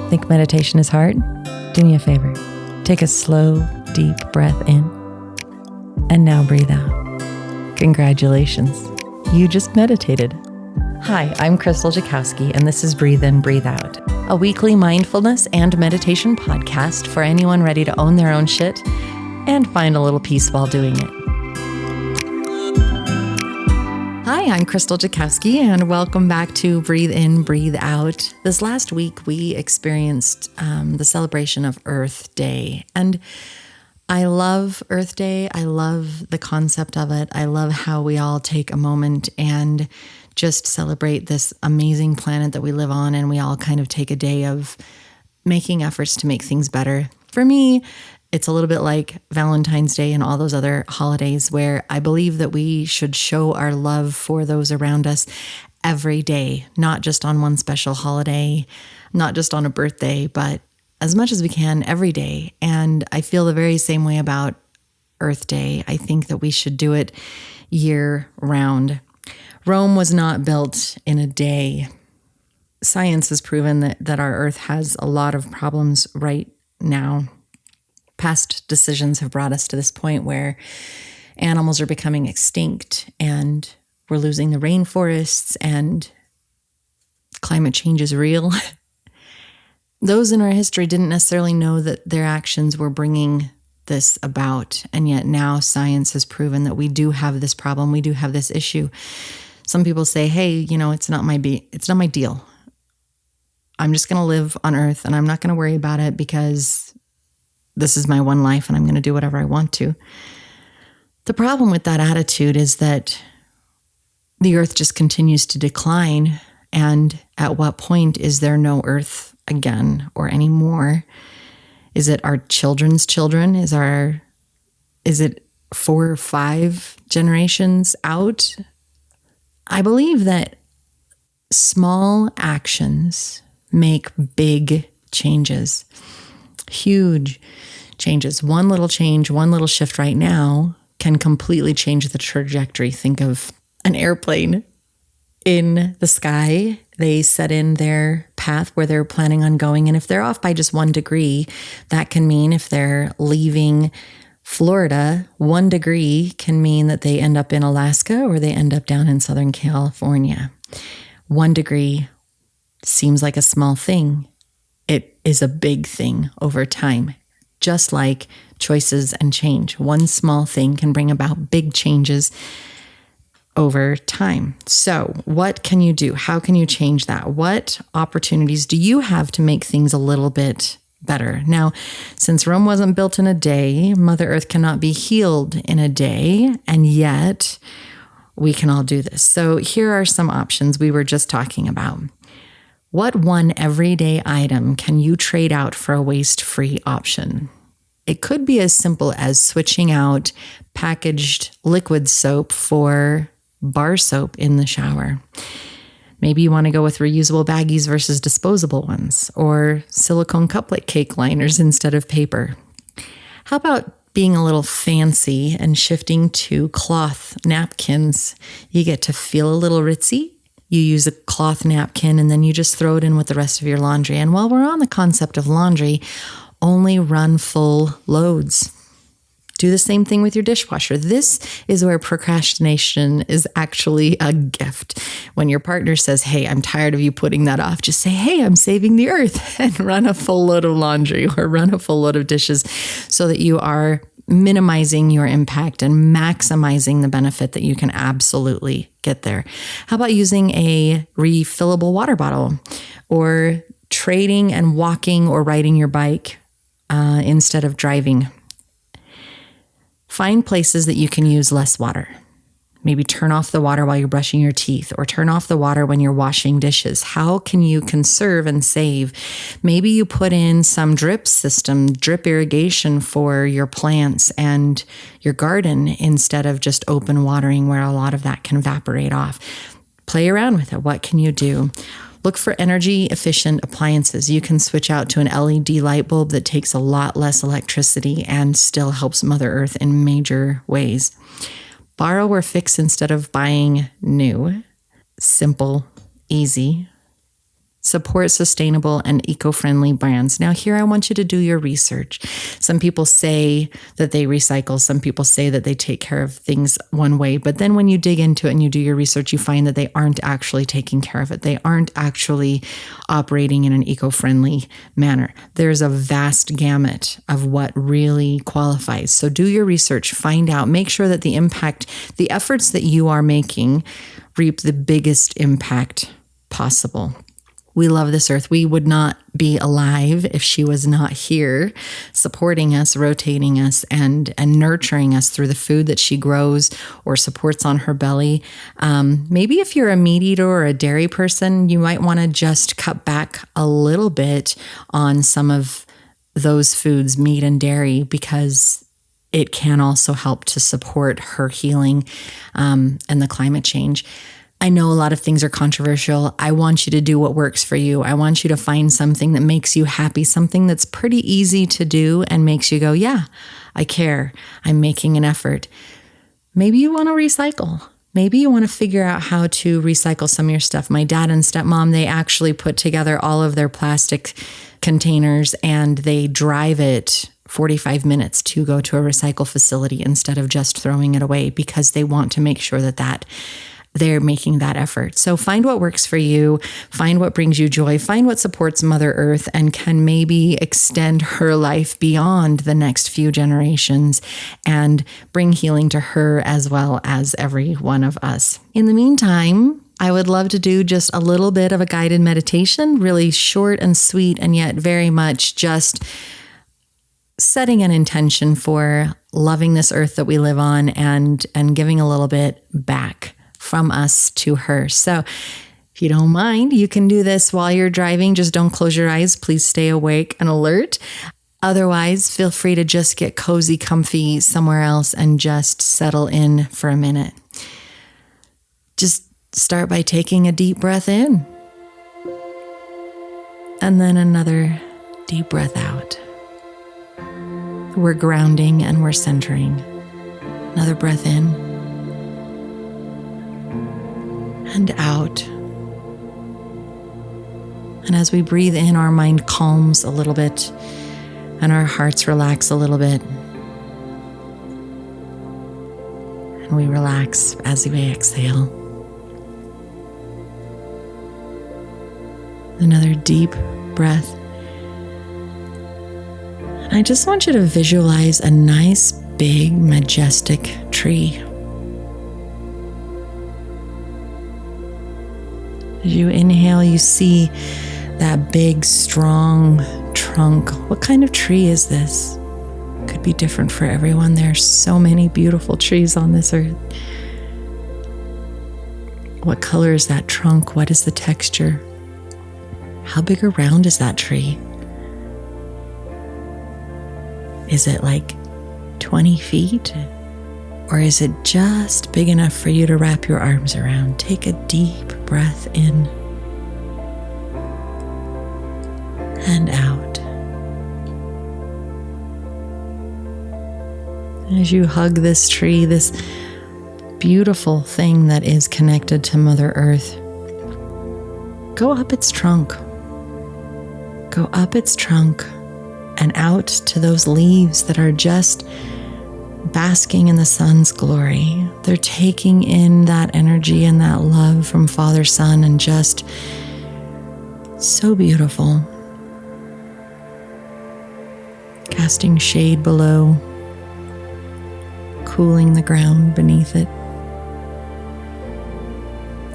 Think meditation is hard? Do me a favor. Take a slow, deep breath in. And now breathe out. Congratulations. You just meditated. Hi, I'm Krystal Jakosky, and this is Breathe In, Breathe Out, a weekly mindfulness and meditation podcast for anyone ready to own their own shit and find a little peace while doing it. Hi, I'm Krystal Jakosky, and welcome back to Breathe In, Breathe Out. This last week, we experienced the celebration of Earth Day, and I love Earth Day. I love the concept of it. I love how we all take a moment and just celebrate this amazing planet that we live on, and we all kind of take a day of making efforts to make things better. For me, it's a little bit like Valentine's Day and all those other holidays where I believe that we should show our love for those around us every day, not just on one special holiday, not just on a birthday, but as much as we can every day. And I feel the very same way about Earth Day. I think that we should do it year round. Rome was not built in a day. Science has proven that our Earth has a lot of problems right now. Past decisions have brought us to this point where animals are becoming extinct and we're losing the rainforests and climate change is real. Those in our history didn't necessarily know that their actions were bringing this about. And yet now science has proven that we do have this problem. We do have this issue. Some people say, hey, it's not my deal. I'm just going to live on Earth and I'm not going to worry about it because this is my one life and I'm going to do whatever I want to. The problem with that attitude is that the Earth just continues to decline. And at what point is there no Earth again or anymore? Is it our children's children? Is it 4 or 5 generations out? I believe that small actions make big changes. Huge changes. One little change, one little shift right now can completely change the trajectory. Think of an airplane in the sky. They set in their path where they're planning on going. And if they're off by just 1 degree, that can mean if they're leaving Florida, 1 degree can mean that they end up in Alaska or they end up down in Southern California. 1 degree seems like a small thing. It is a big thing over time, just like choices and change. One small thing can bring about big changes over time. So what can you do? How can you change that? What opportunities do you have to make things a little bit better? Now, since Rome wasn't built in a day, Mother Earth cannot be healed in a day, and yet we can all do this. So here are some options we were just talking about. What one everyday item can you trade out for a waste-free option? It could be as simple as switching out packaged liquid soap for bar soap in the shower. Maybe you want to go with reusable baggies versus disposable ones, or silicone cupcake cake liners instead of paper. How about being a little fancy and shifting to cloth napkins? You get to feel a little ritzy. You use a cloth napkin and then you just throw it in with the rest of your laundry. And while we're on the concept of laundry, only run full loads. Do the same thing with your dishwasher. This is where procrastination is actually a gift. When your partner says, hey, I'm tired of you putting that off, just say, hey, I'm saving the earth, and run a full load of laundry or run a full load of dishes so that you are minimizing your impact and maximizing the benefit that you can absolutely get there. How about using a refillable water bottle or trading and walking or riding your bike instead of driving? Find places that you can use less water. Maybe turn off the water while you're brushing your teeth or turn off the water when you're washing dishes. How can you conserve and save? Maybe you put in some drip irrigation for your plants and your garden instead of just open watering where a lot of that can evaporate off. Play around with it. What can you do? Look for energy efficient appliances. You can switch out to an LED light bulb that takes a lot less electricity and still helps Mother Earth in major ways. Borrow or fix instead of buying new. Simple, easy. Support sustainable and eco-friendly brands. Now, here I want you to do your research. Some people say that they recycle. Some people say that they take care of things one way. But then when you dig into it and you do your research, you find that they aren't actually taking care of it. They aren't actually operating in an eco-friendly manner. There's a vast gamut of what really qualifies. So do your research, find out, make sure that the efforts that you are making reap the biggest impact possible. We love this earth. We would not be alive if she was not here supporting us, rotating us, and nurturing us through the food that she grows or supports on her belly. Maybe if you're a meat eater or a dairy person, you might want to just cut back a little bit on some of those foods, meat and dairy, because it can also help to support her healing and the climate change. I know a lot of things are controversial. I want you to do what works for you. I want you to find something that makes you happy, something that's pretty easy to do and makes you go, yeah, I care. I'm making an effort. Maybe you want to recycle. Maybe you want to figure out how to recycle some of your stuff. My dad and stepmom, they actually put together all of their plastic containers and they drive it 45 minutes to go to a recycle facility instead of just throwing it away, because they want to make sure that they're making that effort. So find what works for you, find what brings you joy, find what supports Mother Earth and can maybe extend her life beyond the next few generations and bring healing to her as well as every one of us. In the meantime, I would love to do just a little bit of a guided meditation, really short and sweet, and yet very much just setting an intention for loving this earth that we live on and giving a little bit back from us to her. So if you don't mind, you can do this while you're driving. Just don't close your eyes. Please stay awake and alert. Otherwise, feel free to just get cozy, comfy somewhere else and just settle in for a minute. Just start by taking a deep breath in. And then another deep breath out. We're grounding and we're centering. Another breath in. And out. And as we breathe in, our mind calms a little bit and our hearts relax a little bit. And we relax as we exhale. Another deep breath. And I just want you to visualize a nice, big, majestic tree. As you inhale, you see that big, strong trunk. What kind of tree is this? Could be different for everyone. There are so many beautiful trees on this earth. What color is that trunk? What is the texture? How big or round is that tree? Is it like 20 feet? Or is it just big enough for you to wrap your arms around? Take a deep breath in and out. As you hug this tree, this beautiful thing that is connected to Mother Earth, go up its trunk. Go up its trunk and out to those leaves that are just basking in the sun's glory. They're taking in that energy and that love from Father, Son, and just so beautiful. Casting shade below, cooling the ground beneath it.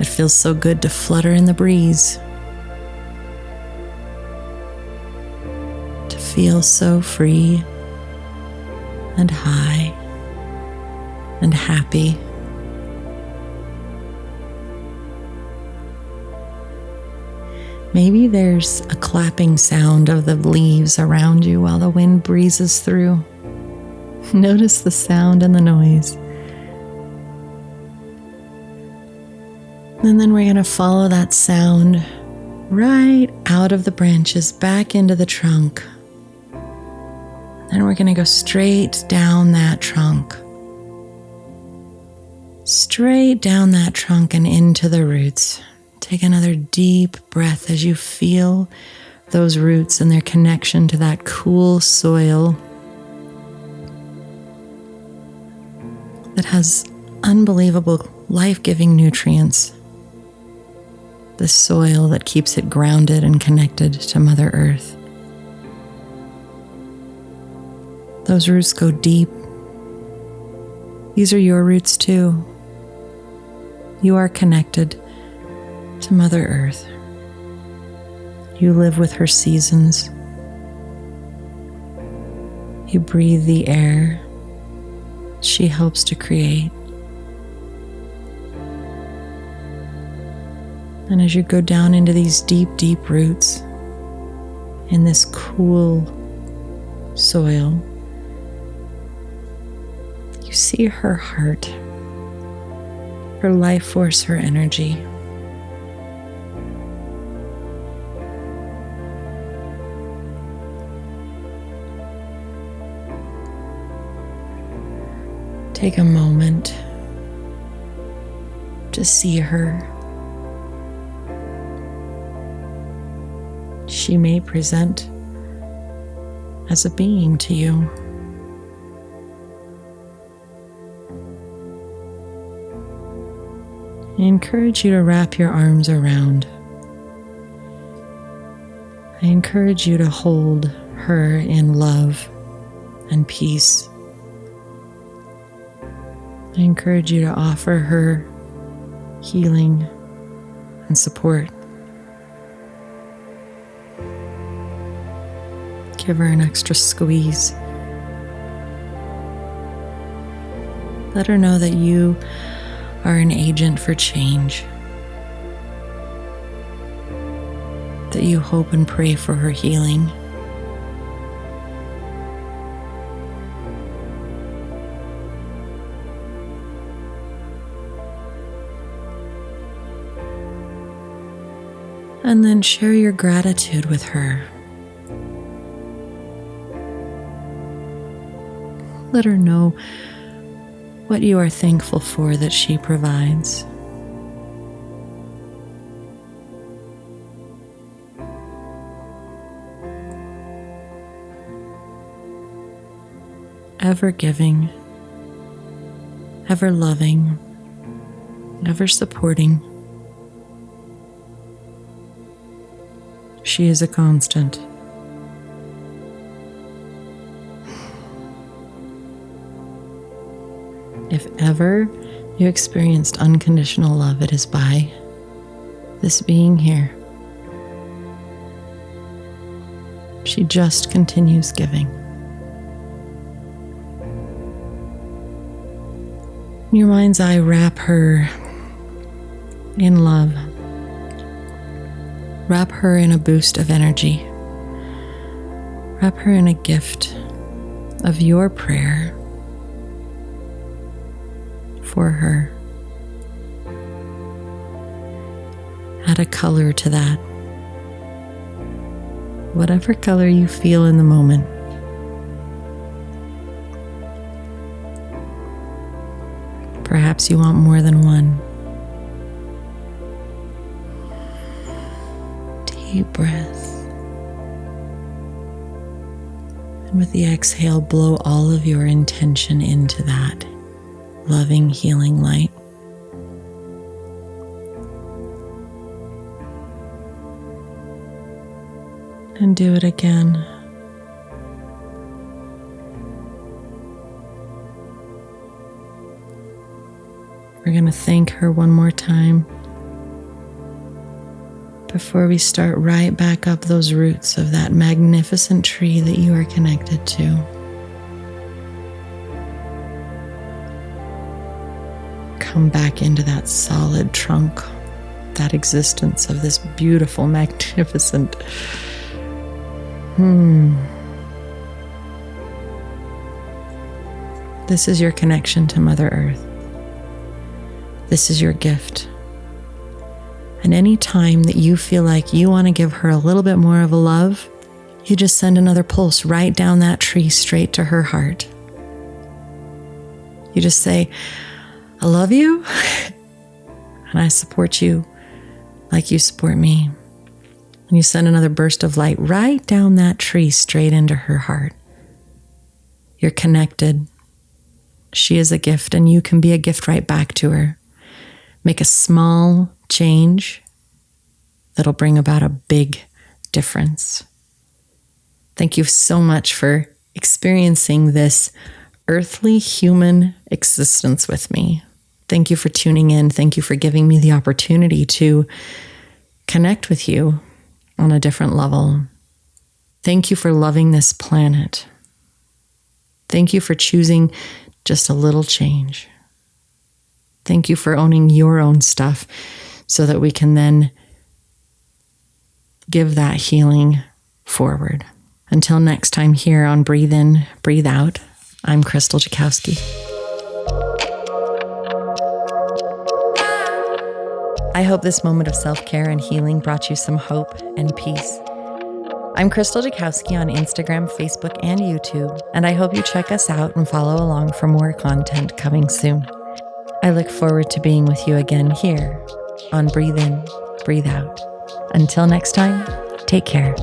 It feels so good to flutter in the breeze, to feel so free and high and happy. Maybe there's a clapping sound of the leaves around you while the wind breezes through. Notice the sound and the noise. And then we're going to follow that sound right out of the branches back into the trunk. Then we're going to go straight down that trunk. Straight down that trunk and into the roots. Take another deep breath as you feel those roots and their connection to that cool soil that has unbelievable life-giving nutrients. The soil that keeps it grounded and connected to Mother Earth. Those roots go deep. These are your roots too. You are connected to Mother Earth. You live with her seasons. You breathe the air she helps to create. And as you go down into these deep, deep roots in this cool soil, you see her heart, her life force, her energy. Take a moment to see her. She may present as a being to you. I encourage you to wrap your arms around. I encourage you to hold her in love and peace. I encourage you to offer her healing and support. Give her an extra squeeze. Let her know that you are an agent for change, that you hope and pray for her healing. And then share your gratitude with her. Let her know what you are thankful for that she provides. Ever giving, ever loving, ever supporting. She is a constant. If ever you experienced unconditional love, it is by this being here. She just continues giving. In your mind's eye, wrap her in love. Wrap her in a boost of energy. Wrap her in a gift of your prayer for her. Add a color to that. Whatever color you feel in the moment. Perhaps you want more than one. Deep breath. And with the exhale, blow all of your intention into that loving, healing light. And do it again. We're going to thank her one more time before we start right back up those roots of that magnificent tree that you are connected to. Come back into that solid trunk, that existence of this beautiful, magnificent. This is your connection to Mother Earth. This is your gift. And any time that you feel like you want to give her a little bit more of a love, you just send another pulse right down that tree straight to her heart. You just say, I love you, and I support you like you support me. And you send another burst of light right down that tree, straight into her heart. You're connected. She is a gift, and you can be a gift right back to her. Make a small change that'll bring about a big difference. Thank you so much for experiencing this earthly human existence with me. Thank you for tuning in. Thank you for giving me the opportunity to connect with you on a different level. Thank you for loving this planet. Thank you for choosing just a little change. Thank you for owning your own stuff so that we can then give that healing forward. Until next time here on Breathe In, Breathe Out, I'm Krystal Jakosky. I hope this moment of self-care and healing brought you some hope and peace. I'm Krystal Jakosky on Instagram, Facebook, and YouTube, and I hope you check us out and follow along for more content coming soon. I look forward to being with you again here on Breathe In, Breathe Out. Until next time, take care.